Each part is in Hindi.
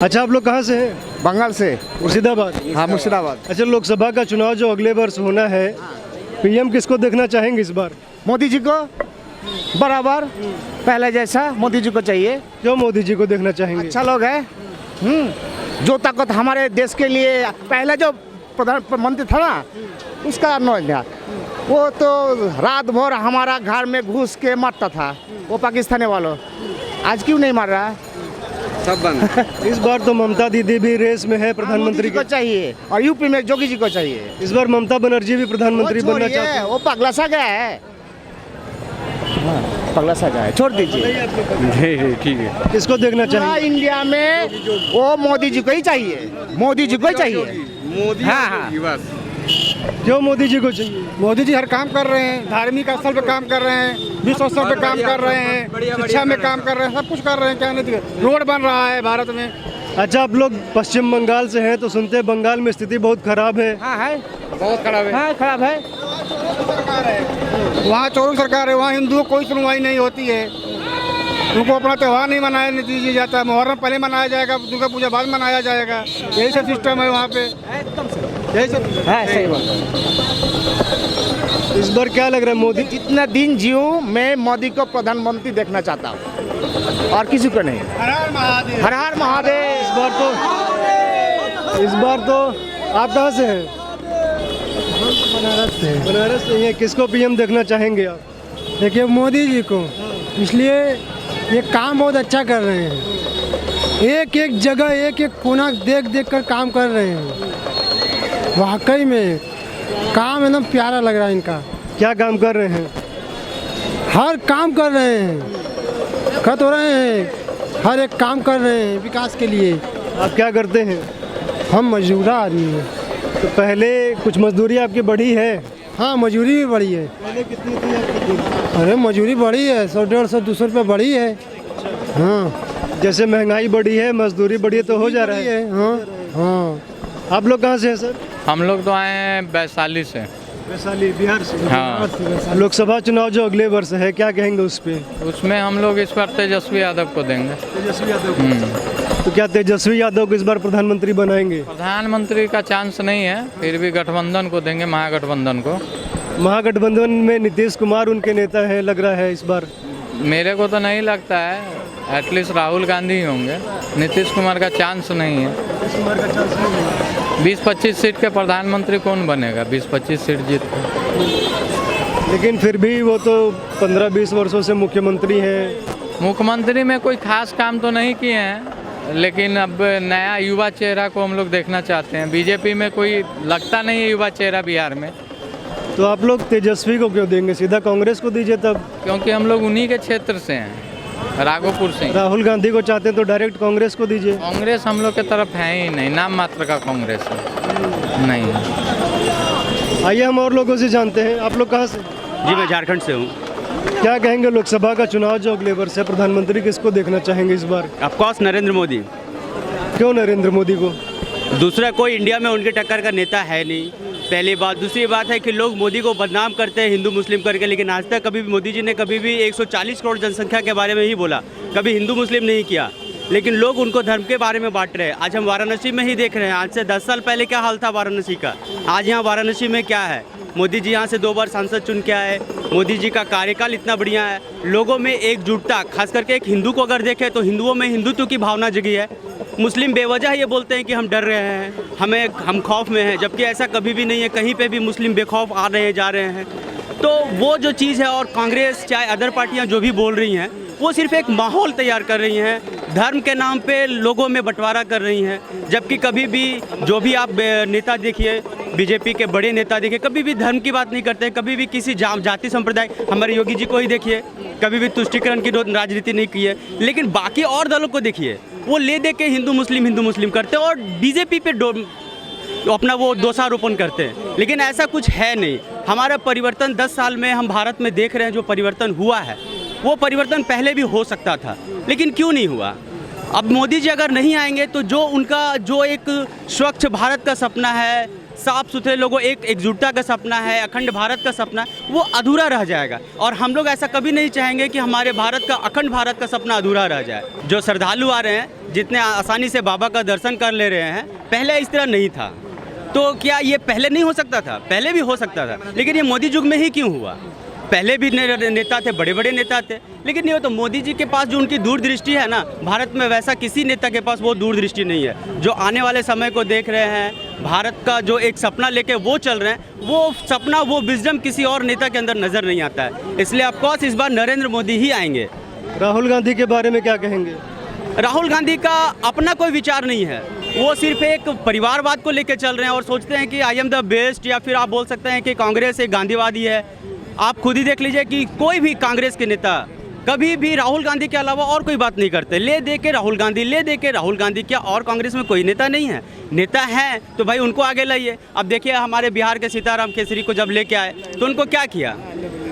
अच्छा, आप लोग कहाँ से हैं? बंगाल से। मुर्शिदाबाद। हाँ, मुर्शिदाबाद। अच्छा, लोकसभा का चुनाव जो अगले वर्ष होना है, पीएम किसको देखना चाहेंगे इस बार? मोदी जी को बराबर पहले जैसा मोदी जी को चाहिए। क्यों मोदी जी को देखना चाहेंगे? अच्छा लोग है। जो ताकत हमारे देश के लिए पहले जो प्रधानमंत्री था ना, उसका नौजवान वो तो रात भर हमारा घर में घुस के मारता था, वो पाकिस्तानी वालों। आज क्यों नहीं मार रहा? सब बंद। इस बार तो ममता दीदी भी रेस में है प्रधानमंत्री को चाहिए, और यूपी में जोगी जी को चाहिए। इस बार ममता बनर्जी भी प्रधानमंत्री बनना चाहते हैं। वो पगला सा गया है। पगला सा गया है, छोड़ दीजिए। ठीक है। किसको देखना पूरा चाहेंगे? इंडिया में वो मोदी जी को ही चाहिए, मोदी जी को ही चाहिए। मोदी हाँ। बस। क्यों मोदी जी को चाहिए? मोदी जी हर काम कर रहे हैं, धार्मिक स्थल पे काम कर रहे हैं, विश्व स्तर पे काम कर रहे हैं, शिक्षा में काम कर रहे हैं, सब कुछ कर रहे हैं। क्या नहीं, रोड बन रहा है भारत में। अच्छा, आप लोग पश्चिम बंगाल से हैं तो सुनते हैं बंगाल में स्थिति बहुत खराब है। हाँ है, बहुत खराब है। हाँ खराब है। वहाँ चोरों की सरकार है, वहाँ हिंदुओं को कोई सुनवाई नहीं होती है। उनको अपना त्यौहार नहीं मनाया दीजिए जाता है। मुहर्रम पहले मनाया जाएगा, दुर्गा पूजा बाद मनाया जाएगा। यही सब सिस्टम है वहाँ पे। यही सब हाँ, सही बात। इस बार क्या लग रहा है मोदी? जितना दिन जीऊँ मैं मोदी को प्रधानमंत्री देखना चाहता हूँ, और किसी को नहीं। हर हर महादेव। हर हर महादेव। इस बार तो आप कहाँ से हैं? बनारस से हैं। किसको पीएम देखना चाहेंगे आप? देखिए मोदी जी को, इसलिए ये काम बहुत अच्छा कर रहे हैं। एक एक जगह एक एक कोना देख देख कर काम कर रहे हैं। वाकई में काम एकदम प्यारा लग रहा है इनका। क्या काम कर रहे हैं? हर काम कर रहे हैं, खत हो रहे हैं, हर एक काम कर रहे हैं विकास के लिए। आप क्या करते हैं? हम मजदूर आदमी हैं। तो पहले कुछ मजदूरी आपकी बढ़ी है? हाँ, मजदूरी भी बढ़ी है। पहले कितनी थी आपकी? अरे मजदूरी बढ़ी है, 100, 150, 200 रुपये बढ़ी है। हाँ, जैसे महंगाई बढ़ी है, मजदूरी बढ़ी है, तो हो जा रहा है। हाँ हाँ। आप लोग कहाँ से हैं सर? हम लोग तो आए हैं वैशाली से। वैशाली, बिहार से। हाँ, लोकसभा चुनाव जो अगले वर्ष है, क्या कहेंगे उस पे? उसमें हम लोग इस बार तेजस्वी यादव को देंगे। तेजस्वी यादव। तो क्या तेजस्वी यादव को इस बार प्रधानमंत्री बनाएंगे? प्रधानमंत्री का चांस नहीं है, फिर भी गठबंधन को देंगे, महागठबंधन को। महागठबंधन में नीतीश कुमार उनके नेता है, लग रहा है इस बार। मेरे को तो नहीं लगता है, एटलीस्ट राहुल गांधी ही होंगे। नीतीश कुमार का चांस नहीं है। 20-25 सीट के प्रधानमंत्री कौन बनेगा? 20-25 सीट जीत के। लेकिन फिर भी वो तो 15-20 वर्षों से मुख्यमंत्री हैं। मुख्यमंत्री में कोई खास काम तो नहीं किए हैं, लेकिन अब नया युवा चेहरा को हम लोग देखना चाहते हैं। बीजेपी में कोई लगता नहीं है युवा चेहरा बिहार में। तो आप लोग तेजस्वी को क्यों देंगे? सीधा कांग्रेस को दीजिए तब। क्योंकि हम लोग उन्हीं के क्षेत्र से हैं, राघोपुर से। राहुल गांधी को चाहते हैं तो डायरेक्ट कांग्रेस को दीजिए। कांग्रेस हम लोग के तरफ है ही नहीं, नाम मात्र का कांग्रेस है नहीं। आइए हम और लोगों से जानते हैं। आप लोग कहाँ से? जी, मैं झारखंड से हूँ। क्या कहेंगे है का चुनाव जो अगले वर्ष है, प्रधानमंत्री किसको देखना चाहेंगे इस बार? ऑफकोर्स नरेंद्र मोदी। क्यों नरेंद्र मोदी को? दूसरा कोई इंडिया में उनके टक्कर का नेता है नहीं, पहली बात। दूसरी बात है कि लोग मोदी को बदनाम करते हैं हिंदू मुस्लिम करके, लेकिन आज तक कभी भी मोदी जी ने कभी भी 140 करोड़ जनसंख्या के बारे में ही बोला, कभी हिंदू मुस्लिम नहीं किया। लेकिन लोग उनको धर्म के बारे में बांट रहे हैं। आज हम वाराणसी में ही देख रहे हैं, आज से 10 साल पहले क्या हाल था वाराणसी का, आज यहाँ वाराणसी में क्या है। मोदी जी यहाँ से 2 बार सांसद चुन के आए। मोदी जी का कार्यकाल इतना बढ़िया है, लोगों में एकजुटता, खास करके एक हिंदू को अगर देखें तो हिंदुओं में हिंदुत्व की भावना जगी है। मुस्लिम बेवजह ये बोलते हैं कि हम डर रहे हैं, हम खौफ में हैं, जबकि ऐसा कभी भी नहीं है। कहीं पे भी मुस्लिम बेखौफ आ रहे हैं, जा रहे हैं। तो वो जो चीज़ है, और कांग्रेस चाहे अदर पार्टियां जो भी बोल रही हैं, वो सिर्फ एक माहौल तैयार कर रही हैं, धर्म के नाम पे लोगों में बंटवारा कर रही हैं। जबकि कभी भी जो भी आप नेता देखिए, बीजेपी के बड़े नेता देखिए, कभी भी धर्म की बात नहीं करते हैं, कभी भी किसी जाति संप्रदाय, हमारे योगी जी को ही देखिए, कभी भी तुष्टिकरण की राजनीति नहीं की है। लेकिन बाकी और दलों को देखिए, वो ले दे के हिंदू मुस्लिम करते हैं, और बीजेपी पे अपना वो दोषारोपण करते हैं। लेकिन ऐसा कुछ है नहीं। हमारा परिवर्तन 10 साल में हम भारत में देख रहे हैं, जो परिवर्तन हुआ है वो परिवर्तन पहले भी हो सकता था, लेकिन क्यों नहीं हुआ? अब मोदी जी अगर नहीं आएंगे तो जो उनका जो एक स्वच्छ भारत का सपना है, साफ सुथरे लोगों एक एकजुटता का सपना है, अखंड भारत का सपना है, वो अधूरा रह जाएगा। और हम लोग ऐसा कभी नहीं चाहेंगे कि हमारे भारत का अखंड भारत का सपना अधूरा रह जाए। जो श्रद्धालु आ रहे हैं, जितने आसानी से बाबा का दर्शन कर ले रहे हैं, पहले इस तरह नहीं था। तो क्या ये पहले नहीं हो सकता था? पहले भी हो सकता था, लेकिन ये मोदी युग में ही क्यों हुआ? पहले भी नेता थे, बड़े बड़े नेता थे, लेकिन नहीं हो। तो मोदी जी के पास जो उनकी दूरदृष्टि है ना, भारत में वैसा किसी नेता के पास वो दूरदृष्टि नहीं है। जो आने वाले समय को देख रहे हैं, भारत का जो एक सपना लेके वो चल रहे हैं, वो सपना, वो विजडम किसी और नेता के अंदर नज़र नहीं आता है। इसलिए ऑफकोर्स इस बार नरेंद्र मोदी ही आएंगे। राहुल गांधी के बारे में क्या कहेंगे? राहुल गांधी का अपना कोई विचार नहीं है, वो सिर्फ एक परिवारवाद को लेकर चल रहे हैं और सोचते हैं कि आई एम द बेस्ट, या फिर आप बोल सकते हैं कि कांग्रेस एक गांधीवादी है। आप खुद ही देख लीजिए कि कोई भी कांग्रेस के नेता कभी भी राहुल गांधी के अलावा और कोई बात नहीं करते। ले दे के राहुल गांधी, ले दे के राहुल गांधी। क्या और कांग्रेस में कोई नेता नहीं है? नेता है तो भाई उनको आगे लाइए। अब देखिए हमारे बिहार के सीताराम केसरी को जब लेके आए तो उनको क्या किया,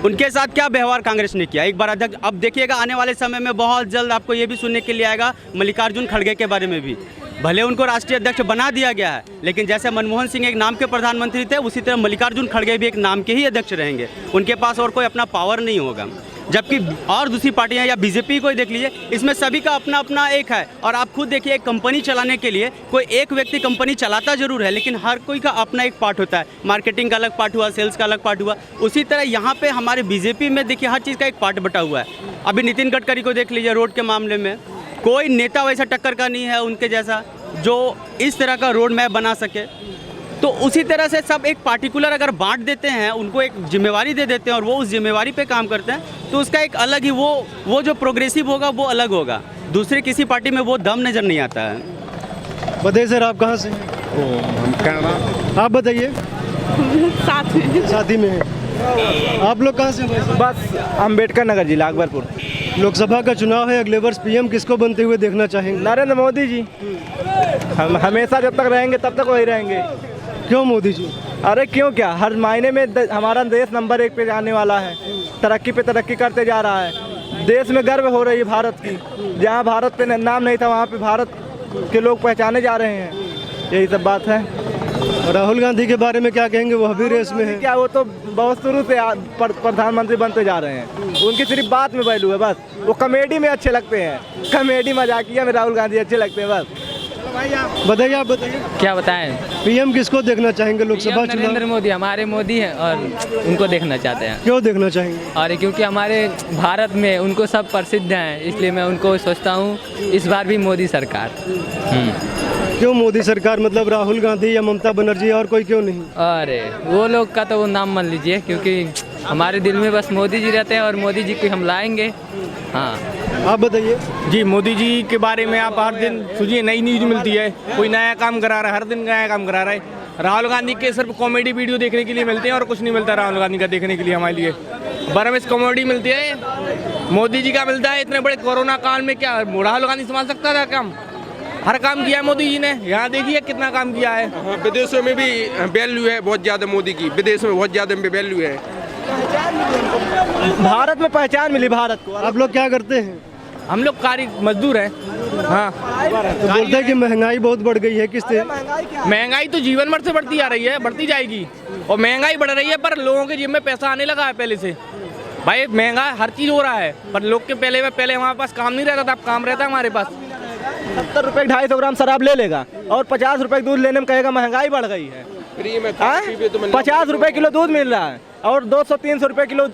उनके साथ क्या व्यवहार कांग्रेस ने किया? एक बार अध्यक्ष, अब देखिएगा आने वाले समय में बहुत जल्द आपको ये भी सुनने के लिए आएगा मल्लिकार्जुन खड़गे के बारे में भी। भले उनको राष्ट्रीय अध्यक्ष बना दिया गया है, लेकिन जैसे मनमोहन सिंह एक नाम के प्रधानमंत्री थे, उसी तरह मल्लिकार्जुन खड़गे भी एक नाम के ही अध्यक्ष रहेंगे। उनके पास और कोई अपना पावर नहीं होगा। जबकि और दूसरी पार्टियां या बीजेपी को ही देख लीजिए, इसमें सभी का अपना अपना एक है। और आप खुद देखिए, एक कंपनी चलाने के लिए कोई एक व्यक्ति कंपनी चलाता जरूर है, लेकिन हर कोई का अपना एक पार्ट होता है। मार्केटिंग का अलग पार्ट हुआ, सेल्स का अलग पार्ट हुआ। उसी तरह यहाँ पे हमारे बीजेपी में देखिए हर चीज़ का एक पार्ट बटा हुआ है। अभी नितिन गडकरी को देख लीजिए, रोड के मामले में कोई नेता वैसा टक्कर का नहीं है उनके जैसा जो इस तरह का रोड मैप बना सके। तो उसी तरह से सब एक पार्टिकुलर अगर बांट देते हैं, उनको एक जिम्मेवारी दे देते हैं और वो उस जिम्मेवारी पे काम करते हैं, तो उसका एक अलग ही वो जो प्रोग्रेसिव होगा वो अलग होगा। दूसरे किसी पार्टी में वो दम नज़र नहीं आता है। बताइए सर, आप कहाँ से? आप बताइए। साथी में है। आप लोग कहाँ से? बस अम्बेडकर नगर जिला अकबरपुर। लोकसभा का चुनाव है, अगले वर्ष पीएम किसको बनते हुए देखना चाहेंगे? नरेंद्र मोदी जी। हम हमेशा जब तक रहेंगे तब तक वही रहेंगे। क्यों मोदी जी? अरे क्यों क्या, हर मायने में हमारा देश नंबर 1 पे जाने वाला है, तरक्की पे तरक्की करते जा रहा है। देश में गर्व हो रही है भारत की। जहाँ भारत पे नाम नहीं था, वहाँ पे भारत के लोग पहचाने जा रहे हैं। यही सब बात है। राहुल गांधी के बारे में क्या कहेंगे? वो अभी रेस में है। क्या, वो तो बहुत शुरू से प्रधानमंत्री बनते जा रहे हैं। उनकी सिर्फ बात में वैल्यू है, बस वो कॉमेडी में अच्छे लगते हैं, कॉमेडी मजाकिया में राहुल गांधी अच्छे लगते हैं बस। बताइए, आप बताइए। क्या बताएं? पीएम किसको देखना चाहेंगे लोकसभा चुनाव? नरेंद्र मोदी, हमारे मोदी हैं और उनको देखना चाहते हैं। क्यों देखना चाहेंगे? और क्योंकि हमारे भारत में उनको सब प्रसिद्ध हैं, इसलिए मैं उनको सोचता हूँ इस बार भी मोदी सरकार। क्यों मोदी सरकार? मतलब राहुल गांधी या ममता बनर्जी, और कोई क्यों नहीं? अरे वो लोग का तो वो नाम मान लीजिए, क्योंकि हमारे दिल में बस मोदी जी रहते हैं और मोदी जी को हम लाएंगे। हाँ, आप बताइए। जी, मोदी जी के बारे में आप हर दिन सुनिए, नई न्यूज मिलती है, कोई नया काम करा रहा है, हर दिन नया काम करा रहा है। राहुल गांधी के सिर्फ कॉमेडी वीडियो देखने के लिए मिलते हैं और कुछ नहीं मिलता राहुल गांधी का देखने के लिए हमारे लिए। बरमिस कॉमेडी मिलती है, मोदी जी का मिलता है। इतने बड़े कोरोना काल में क्या राहुल गांधी संभाल सकता था काम? हर काम किया है मोदी जी ने, यहाँ देखिए कितना काम किया है। विदेशों में भी वैल्यू है बहुत ज़्यादा मोदी की, विदेश में बहुत ज़्यादा वैल्यू है। भारत में पहचान मिली भारत को। आप लोग क्या करते हैं? हम लोग कार्य मजदूर हैं। हाँ, तो बोलते हैं कि महंगाई बहुत बढ़ गई है, किस तरह? महंगाई तो जीवन भर से बढ़ती आ रही है, बढ़ती जाएगी। और महंगाई बढ़ रही है, पर लोगों के जेब में पैसा आने लगा है पहले से। भाई महंगा हर चीज़ हो रहा है, पर लोग के पहले हमारे पास काम नहीं रहता था, अब काम रहता है हमारे पास। 70 रुपये 250 ग्राम शराब ले लेगा और 50 रुपये दूध लेने में कहेगा महंगाई बढ़ गई है। 50 रुपये किलो दूध मिल रहा है और 200-300 रुपये किलो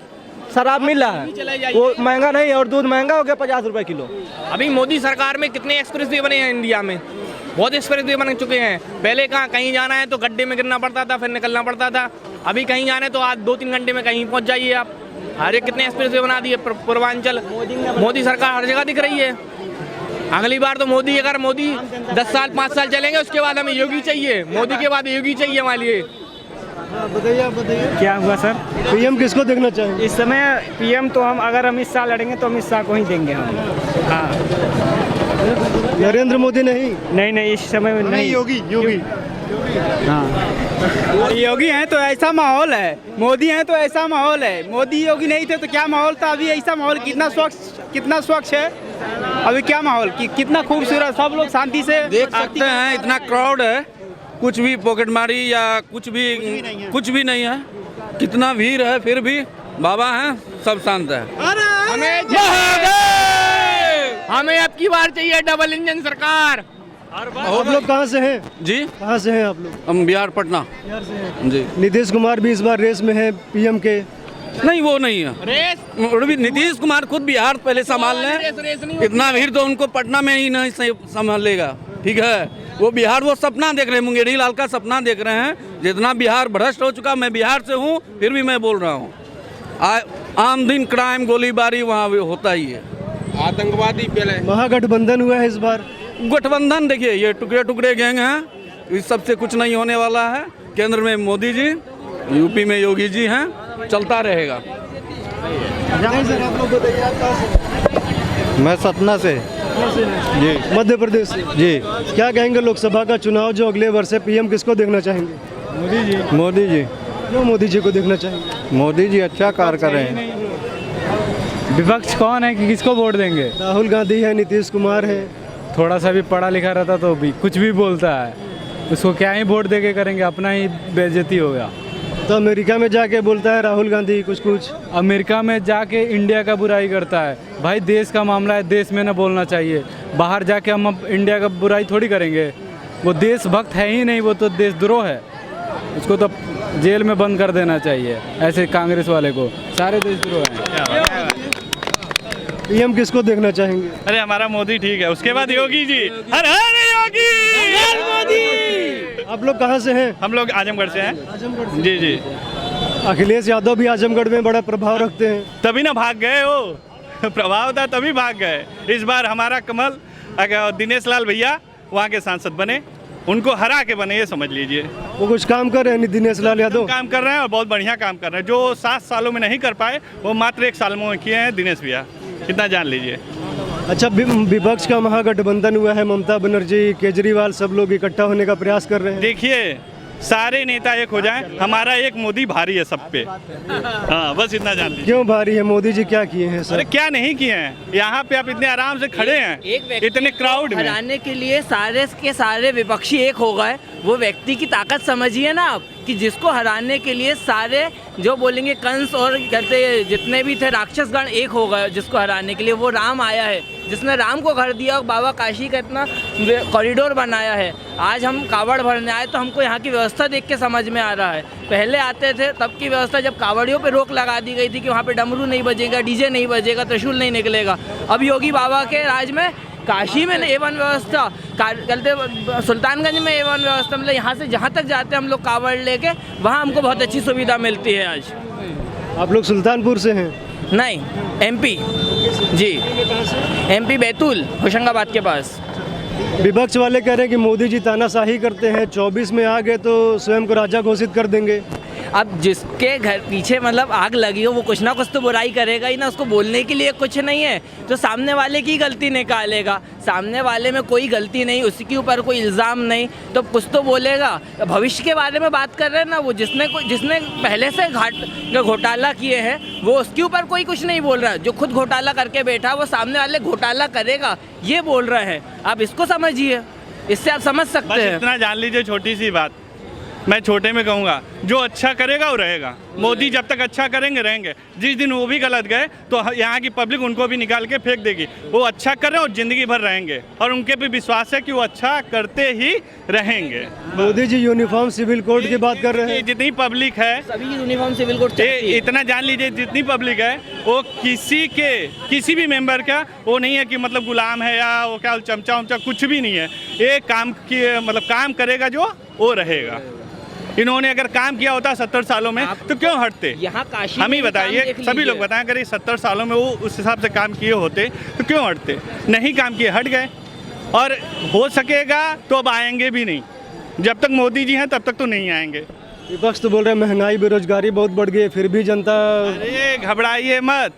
शराब मिल रहा है। वो महंगा नहीं है और दूध महंगा हो गया 50 रुपये किलो। अभी मोदी सरकार में कितने एक्सप्रेस वे बने हैं इंडिया में, बहुत एक्सप्रेस वे बन चुके हैं। पहले कहीं जाना है तो गड्ढे में गिरना पड़ता था, फिर निकलना पड़ता था। अभी कहीं जाना है तो आज 2-3 घंटे में कहीं पहुंच जाइए आप। अरे कितने एक्सप्रेस वे बना दिए पूर्वांचल। मोदी सरकार हर जगह दिख रही है। अगली बार तो मोदी 10 साल 5 साल चलेंगे, उसके बाद हमें योगी चाहिए। मोदी के बाद योगी चाहिए हमारे लिए। बताइए, आप बताइए। क्या हुआ सर? पीएम किसको देखना चाहेंगे? इस समय पीएम तो अगर अमित शाह लड़ेंगे तो अमित शाह को ही देंगे हम। हाँ, नरेंद्र मोदी नहीं? नहीं, इस समय में नहीं। योगी। हाँ, योगी हैं तो ऐसा माहौल है, मोदी हैं तो ऐसा माहौल है। मोदी योगी नहीं थे तो क्या माहौल था? अभी ऐसा माहौल कितना स्वच्छ है अभी, क्या माहौल कितना खूबसूरत, सब लोग शांति से देख सकते हैं। इतना क्राउड है, कुछ भी पॉकेटमारी या कुछ भी नहीं है। कितना भीड़ है फिर भी बाबा हैं, सब शांत है। हमें अब की बार चाहिए डबल इंजन सरकार। आप लोग कहाँ से हैं? जी, कहाँ से हैं आप लोग? हम बिहार पटना। बिहार से हैं। जी, नीतीश कुमार भी इस बार रेस में है पीएम के। नहीं वो नहीं है। और भी नीतीश कुमार खुद बिहार पहले संभाल लें। इतना भीड़ तो उनको पटना में ही नहीं संभालेगा। ठीक है, वो बिहार वो सपना देख रहे हैं, मुंगेरी लाल का सपना देख रहे हैं। जितना बिहार भ्रष्ट हो चुका, मैं बिहार से हूँ फिर भी मैं बोल रहा हूँ, आम दिन क्राइम गोलीबारी वहाँ भी होता ही है। आतंकवादी पहले महागठबंधन हुआ है इस बार। गठबंधन देखिए, ये टुकड़े टुकड़े गैंग हैं, इस सबसे कुछ नहीं होने वाला है। केंद्र में मोदी जी, यूपी में योगी जी हैं, चलता रहेगा। सर आप लोग बताइए, आप कहाँ से? मैं सतना से। जी, मध्य प्रदेश से। जी, क्या कहेंगे लोकसभा का चुनाव जो अगले वर्ष है, पीएम किसको देखना चाहेंगे? मोदी जी। क्यों मोदी जी को देखना चाहेंगे? मोदी जी अच्छा कार्य कर रहे हैं। विपक्ष कौन है कि किसको वोट देंगे? राहुल गांधी है, नीतीश कुमार है। थोड़ा सा भी पढ़ा लिखा रहता तो भी कुछ भी बोलता है, उसको क्या ही वोट दे के करेंगे, अपना ही बेइज्जती होगा। तो अमेरिका में जाके बोलता है राहुल गांधी कुछ। अमेरिका में जाके इंडिया का बुराई करता है। भाई देश का मामला है, देश में ना बोलना चाहिए। बाहर जाके हम अब इंडिया का बुराई थोड़ी करेंगे। वो देशभक्त है ही नहीं, वो तो देशद्रोह है। उसको तो जेल में बंद कर देना चाहिए। ऐसे कांग्रेस वाले को सारे देशद्रोह हैं। पीएम किसको देखना चाहेंगे? अरे हमारा मोदी ठीक है, उसके बाद योगी जी। हर हर योगी। आप लोग कहाँ से हैं? हम लोग आजमगढ़ से हैं। आजमगढ़ से। जी जी। अखिलेश यादव भी आजमगढ़ में बड़ा प्रभाव रखते हैं। तभी ना भाग गए वो, प्रभाव था तभी भाग गए। इस बार हमारा कमल दिनेश लाल भैया वहाँ के सांसद बने, उनको हरा के बने, ये समझ लीजिए। वो कुछ काम कर रहे हैं दिनेश लाल यादव? काम कर रहे हैं और बहुत बढ़िया काम कर रहे हैं। जो 7 सालों में नहीं कर पाए वो मात्र 1 साल में किए हैं दिनेश भैया, इतना जान लीजिए। अच्छा, विपक्ष का महागठबंधन हुआ है, ममता बनर्जी, केजरीवाल, सब लोग इकट्ठा होने का प्रयास कर रहे हैं। देखिए, सारे नेता एक हो जाएं, हमारा एक मोदी भारी है सब पे। हाँ, बस इतना जान लीजिए। क्यों भारी है? मोदी जी क्या किए हैं सर? अरे क्या नहीं किए हैं? यहाँ पे आप इतने आराम से खड़े हैं, इतने क्राउड में। हराने के लिए सारे के सारे विपक्षी एक हो गए। वो व्यक्ति की ताकत समझिए ना आप, कि जिसको हराने के लिए सारे जो बोलेंगे कंस और कहते जितने भी थे राक्षसगण एक हो गए जिसको हराने के लिए। वो राम आया है जिसने राम को घर दिया, और बाबा काशी का इतना कॉरिडोर बनाया है। आज हम कावड़ भरने आए तो हमको यहाँ की व्यवस्था देख के समझ में आ रहा है। पहले आते थे तब की व्यवस्था, जब कावड़ियों पे रोक लगा दी गई थी कि वहाँ पे डमरू नहीं बजेगा, डीजे नहीं बजेगा, त्रिशूल नहीं निकलेगा। अब योगी बाबा के राज में काशी में A1 व्यवस्था, कहते सुल्तानगंज में A1 व्यवस्था। मतलब यहाँ से जहाँ तक जाते हैं हम लोग कावड़ लेके, वहाँ हमको बहुत अच्छी सुविधा मिलती है आज। आप लोग सुल्तानपुर से हैं? नहीं, MP जी, MP बैतूल, होशंगाबाद के पास। विपक्ष वाले कह रहे हैं कि मोदी जी तानाशाही करते हैं, 24 में आ गए तो स्वयं को राजा घोषित कर देंगे। अब जिसके घर पीछे मतलब आग लगी हो वो कुछ ना कुछ तो बुराई करेगा ही ना। उसको बोलने के लिए कुछ नहीं है तो सामने वाले की गलती निकालेगा। सामने वाले में कोई गलती नहीं, उसके ऊपर कोई इल्ज़ाम नहीं, तो कुछ तो बोलेगा। भविष्य के बारे में बात कर रहे हैं ना, वो जिसने पहले से घोटाला किए हैं वो उसके ऊपर कोई कुछ नहीं बोल रहा है। जो खुद घोटाला करके बैठा वो सामने वाले घोटाला करेगा ये बोल रहे हैं। आप इसको समझिए, इससे आप समझ सकते हैं। इतना जान लीजिए, छोटी सी बात मैं छोटे में कहूँगा, जो अच्छा करेगा वो रहेगा। मोदी जब तक अच्छा करेंगे रहेंगे। जिस दिन वो भी गलत गए तो यहाँ की पब्लिक उनको भी निकाल के फेंक देगी। वो अच्छा कर रहे हैं और ज़िंदगी भर रहेंगे, और उनके पे विश्वास है कि वो अच्छा करते ही रहेंगे। Modi ji uniform civil code की बात कर रहे हैं। जितनी पब्लिक है सभी यूनिफॉर्म सिविल कोड, इतना जान लीजिए, जितनी पब्लिक है वो किसी भी मेंबर का वो नहीं है कि मतलब गुलाम है या वो क्या चमचा उमचा, कुछ भी नहीं है। ये काम की मतलब काम करेगा जो वो रहेगा। इन्होंने अगर काम किया होता 70 सालों में तो क्यों हटते? यहाँ काशी हम ही बताइए, सभी लोग बताएं, अगर ये 70 सालों में वो उस हिसाब से काम किए होते तो क्यों हटते? नहीं काम किए, हट गए। और हो सकेगा तो अब आएंगे भी नहीं। जब तक मोदी जी हैं तब तक तो नहीं आएंगे। विपक्ष तो बोल रहे हैं महंगाई बेरोजगारी बहुत बढ़ गई है, फिर भी जनता। अरे घबराइए मत,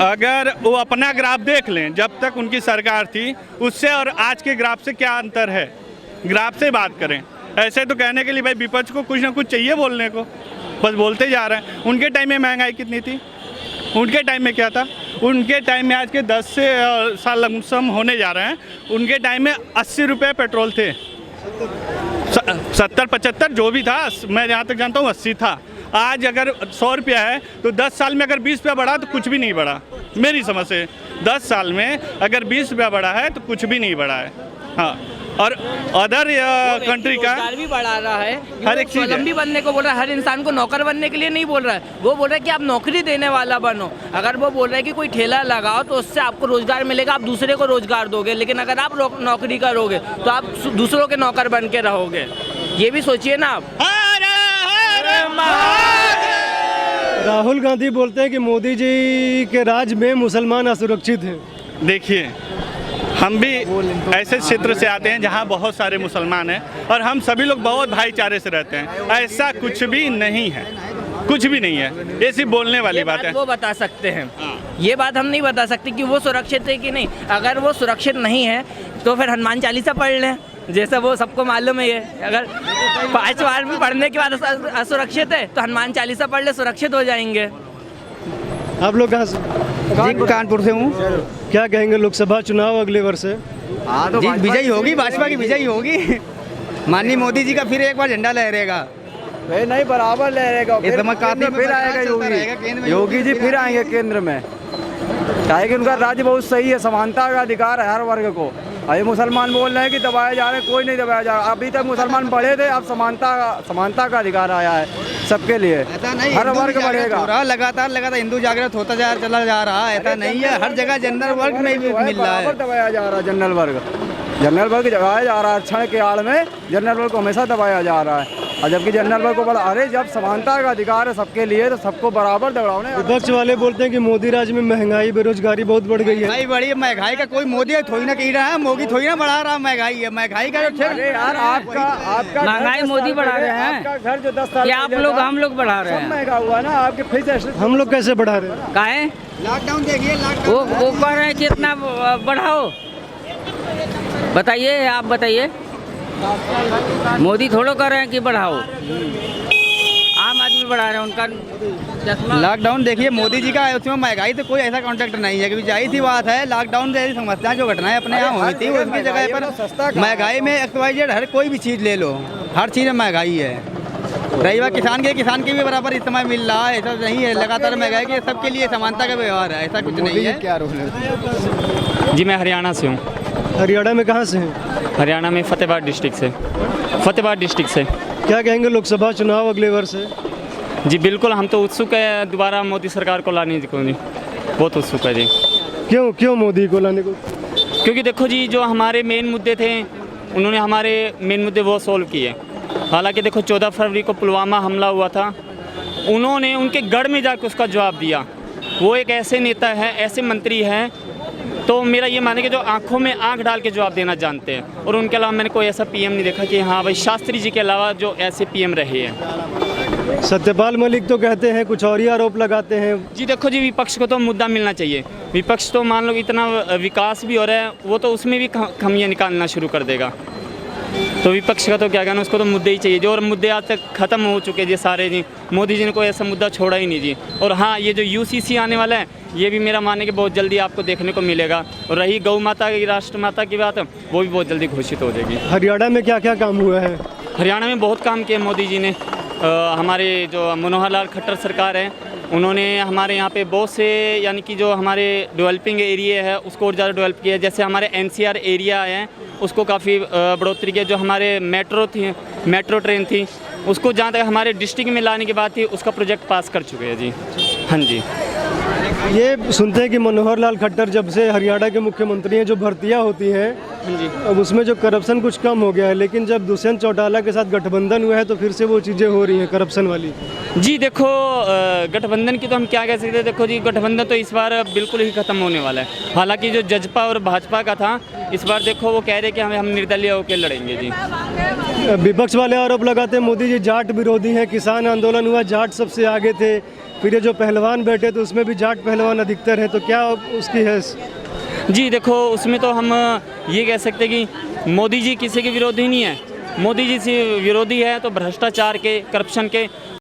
अगर वो अपना ग्राफ देख लें जब तक उनकी सरकार थी उससे और आज के ग्राफ से क्या अंतर है, ग्राफ से बात करें। ऐसे तो कहने के लिए भाई विपक्ष को कुछ ना कुछ चाहिए बोलने को, बस बोलते जा रहे हैं। उनके टाइम में महंगाई कितनी थी? उनके टाइम में क्या था? उनके टाइम में आज के 10 से साल लमसम होने जा रहे हैं, उनके टाइम में 80 रुपये पेट्रोल थे। 70-75 जो भी था, मैं जहाँ तक जानता हूँ 80 था। आज अगर 100 रुपया है तो 10 साल में अगर 20 रुपया बढ़ा तो कुछ भी नहीं बढ़ा, मेरी समझ से। 10 साल में अगर 20 रुपया बढ़ा है तो कुछ भी नहीं बढ़ा है। हाँ, और अदर कंट्री का रोजगार भी बढ़ा रहा है, हर एक चीज़ है। स्वावलंबी बनने को बोल रहा है, हर इंसान को नौकर बनने के लिए नहीं बोल रहा है। वो बोल रहा है कि आप नौकरी देने वाला बनो। अगर वो बोल रहा है कि कोई ठेला लगाओ तो उससे आपको रोजगार मिलेगा, आप दूसरे को रोजगार दोगे। लेकिन अगर आप नौकरी करोगे तो आप दूसरों के नौकर बन के रहोगे। ये भी सोचिए ना आप। राहुल गांधी बोलते हैं कि मोदी जी के राज में मुसलमान असुरक्षित हैं। देखिए, हम भी ऐसे क्षेत्र से आते हैं जहां बहुत सारे मुसलमान हैं और हम सभी लोग बहुत भाईचारे से रहते हैं। ऐसा कुछ भी नहीं है, कुछ भी नहीं है, ये सिर्फ बोलने वाली बात है। वो बता सकते हैं, ये बात हम नहीं बता सकते कि वो सुरक्षित है कि नहीं। अगर वो सुरक्षित नहीं है तो फिर हनुमान चालीसा पढ़ लें, जैसा वो सबको मालूम है। ये अगर 5 बार भी पढ़ने के बाद असुरक्षित है तो हनुमान चालीसा पढ़ ले, सुरक्षित हो जाएंगे। आप लोग कहाँ से? जी, कानपुर से हूँ। क्या कहेंगे लोकसभा चुनाव अगले वर्ष है? जी, विजयी होगी, भाजपा की विजयी होगी। माननीय मोदी जी का फिर एक बार झंडा लहरेगा। नहीं, बराबर लहरेगा। फिर आएगा योगी जी फिर आएंगे केंद्र में। चाहे कि उनका राज्य बहुत सही है, समानता का अधिकार है हर वर्ग को। अभी मुसलमान बोल रहे हैं कि दबाए जा रहे हैं, कोई नहीं दबाया जा रहा। अभी तक मुसलमान बढ़े थे, अब समानता का अधिकार आया है सबके लिए। हर वर्ग बढ़ेगा। लगातार हिंदू जागृत होता चला जा रहा है। ऐसा नहीं है, हर जगह जनरल वर्ग में भी मिल रहा है। दबाया जा रहा है जनरल वर्ग दबाया जा रहा है। क्षण के आड़ में जनरल वर्ग को हमेशा दबाया जा रहा है। और जबकि जनरल वर्ग को अरे जब समानता का अधिकार है सबके लिए तो सबको बराबर दबाने। विपक्ष वाले बोलते हैं कि मोदी राज में महंगाई बेरोजगारी बहुत बढ़ गई है। महंगाई बढ़ी है, महंगाई का कोई मोदी थोड़ी ना कह रहा है, मोदी थोड़ी ना बढ़ा रहा। महंगाई है, महंगाई का यार आपका महंगाई मोदी बढ़ा रहे हैं। आपका घर जो 10 साल हम लोग बढ़ा रहे हैं। महंगा हुआ ना आपके फिर हम लोग कैसे बढ़ा रहे हैं? काहे लॉकडाउन देखिए, वो कह रहे हैं कि इतना बढ़ाओ। बताइए, आप बताइए। मोदी थोड़ो कर रहे हैं कि बढ़ाओ, आम आदमी बढ़ा रहे हैं। उनका लॉकडाउन देखिए मोदी जी का, उसमें महंगाई तो कोई ऐसा कॉन्ट्रैक्ट नहीं है। क्योंकि जाहिर सी बात है, लॉकडाउन जैसी समस्या जो घटनाएं अपने यहाँ हुई थी उसकी जगह पर महंगाई में XYZ हर कोई भी चीज़ ले लो, हर चीज़ में महंगाई है। रही बात किसान की भी बराबर इस्तेमाल मिल रहा है। ऐसा नहीं है लगातार महंगाई के, सबके लिए समानता का व्यवहार है, ऐसा कुछ नहीं है। क्या रोल है? जी, मैं हरियाणा से हूँ। हरियाणा में कहाँ से हैं? हरियाणा में फतेहाबाद डिस्ट्रिक्ट से। क्या कहेंगे लोकसभा चुनाव अगले वर्ष है? जी बिल्कुल, हम तो उत्सुक है दोबारा मोदी सरकार को लाने को जी, बहुत उत्सुक है जी। क्यों मोदी को लाने को? क्योंकि देखो जी, जो हमारे मेन मुद्दे थे उन्होंने हमारे मेन मुद्दे वो सोल्व किए। हालांकि देखो 14 फरवरी को पुलवामा हमला हुआ था, उन्होंने उनके गढ़ में जाकर उसका जवाब दिया। वो एक ऐसे नेता है, ऐसे मंत्री हैं, तो मेरा ये माने कि जो आंखों में आंख डाल के जवाब देना जानते हैं। और उनके अलावा मैंने कोई ऐसा पीएम नहीं देखा कि हाँ भाई शास्त्री जी के अलावा जो ऐसे पीएम रहे हैं। सत्यपाल मलिक तो कहते हैं कुछ और ही आरोप लगाते हैं। जी देखो जी, विपक्ष को तो मुद्दा मिलना चाहिए। विपक्ष तो मान लो इतना विकास भी हो रहा है, वो तो उसमें भी खामियां निकालना शुरू कर देगा। तो विपक्ष का तो क्या कहना, उसको तो मुद्दे ही चाहिए। जो और मुद्दे आज तक ख़त्म हो चुके जी सारे जी, मोदी जी ने कोई ऐसा मुद्दा छोड़ा ही नहीं जी। और हाँ, ये जो UCC आने वाला है, ये भी मेरा मानने कि बहुत जल्दी आपको देखने को मिलेगा। और रही गौ माता की, राष्ट्र माता की बात, वो भी बहुत जल्दी घोषित हो जाएगी। हरियाणा में क्या क्या काम हुआ है? हरियाणा में बहुत काम किया मोदी जी ने। हमारे जो मनोहर लाल खट्टर सरकार है, उन्होंने हमारे यहाँ पे बहुत से, यानी कि जो हमारे डेवलपिंग एरिया है उसको और ज़्यादा डेवलप किया। जैसे हमारे NCR एरिया है उसको काफ़ी बढ़ोतरी किया। जो हमारे मेट्रो ट्रेन थी उसको जहाँ तक हमारे डिस्ट्रिक्ट में लाने की बात थी, उसका प्रोजेक्ट पास कर चुके हैं जी। हाँ जी। ये सुनते हैं कि मनोहर लाल खट्टर जब से हरियाणा के मुख्यमंत्री हैं, जो भर्तियां होती हैं जी, अब उसमें जो करप्शन कुछ कम हो गया है। लेकिन जब दुष्यंत चौटाला के साथ गठबंधन हुआ है तो फिर से वो चीज़ें हो रही हैं करप्शन वाली। जी देखो, गठबंधन की तो हम क्या कह सकते हैं। देखो जी, गठबंधन तो इस बार बिल्कुल ही ख़त्म होने वाला है। हालांकि जो जजपा और भाजपा का था, इस बार देखो वो कह रहे कि हम निर्दलीय होकर लड़ेंगे जी। विपक्ष वाले आरोप लगाते हैं मोदी जी जाट विरोधी हैं। किसान आंदोलन हुआ, जाट सबसे आगे थे। फिर ये जो पहलवान बैठे तो उसमें भी जाट पहलवान अधिकतर है, तो क्या उसकी है? जी देखो, उसमें तो हम ये कह सकते हैं कि मोदी जी किसी के विरोधी नहीं है। मोदी जी से विरोधी है तो भ्रष्टाचार के, करप्शन के।